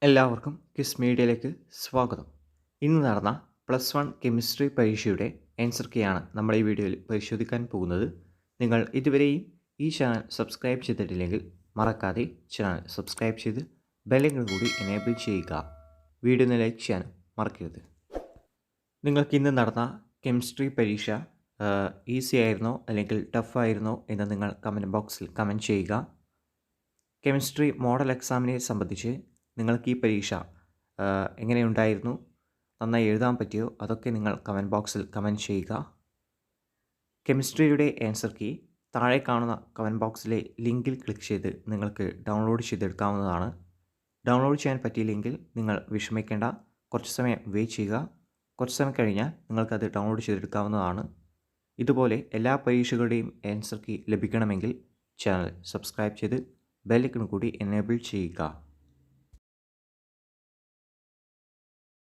എല്ലാവർക്കും ക്വിസ് മീഡിയയിലേക്ക് സ്വാഗതം. ഇന്ന് നടന്ന +1 കെമിസ്ട്രി പരീക്ഷയുടെ ആൻസർ കീയാണ് നമ്മൾ ഈ വീഡിയോയിൽ പരിശോധിക്കാൻ പോകുന്നത്. നിങ്ങൾ ഇതുവരെയും ഈ ചാനൽ സബ്സ്ക്രൈബ് ചെയ്തിട്ടില്ലെങ്കിൽ മറക്കാതെ ചാനൽ സബ്സ്ക്രൈബ് ചെയ്ത് ബെല്ലൈക്കൺ കൂടി എനേബിൾ ചെയ്യുക. വീഡിയോ ഒന്ന് ലൈക്ക് ചെയ്യാൻ മറക്കരുത്. നിങ്ങൾക്ക് ഇന്ന് നടന്ന കെമിസ്ട്രി പരീക്ഷ ഈസി ആയിരുന്നോ അല്ലെങ്കിൽ ടഫ് ആയിരുന്നോ എന്ന് നിങ്ങൾ കമൻറ്റ് ബോക്സിൽ കമൻറ്റ് ചെയ്യുക. കെമിസ്ട്രി മോഡൽ എക്സാമിനെ സംബന്ധിച്ച് നിങ്ങൾക്ക് ഈ പരീക്ഷ എങ്ങനെയുണ്ടായിരുന്നു, നന്നായി എഴുതാൻ പറ്റിയോ, അതൊക്കെ നിങ്ങൾ കമൻറ്റ് ബോക്സിൽ കമൻറ്റ് ചെയ്യുക. കെമിസ്ട്രിയുടെ ആൻസർ കീ താഴെ കാണുന്ന കമൻറ്റ് ബോക്സിലെ ലിങ്കിൽ ക്ലിക്ക് ചെയ്ത് നിങ്ങൾക്ക് ഡൗൺലോഡ് ചെയ്തെടുക്കാവുന്നതാണ്. ഡൗൺലോഡ് ചെയ്യാൻ പറ്റിയില്ലെങ്കിൽ നിങ്ങൾ വിഷമിക്കേണ്ട, കുറച്ച് സമയം വെയിറ്റ് ചെയ്യുക. കുറച്ച് സമയം കഴിഞ്ഞാൽ നിങ്ങൾക്കത് ഡൗൺലോഡ് ചെയ്തെടുക്കാവുന്നതാണ്. ഇതുപോലെ എല്ലാ പരീക്ഷകളുടെയും ആൻസർ കീ ലഭിക്കണമെങ്കിൽ ചാനൽ സബ്സ്ക്രൈബ് ചെയ്ത് ബെല്ലൈക്കൺ കൂടി എനേബിൾ ചെയ്യുക.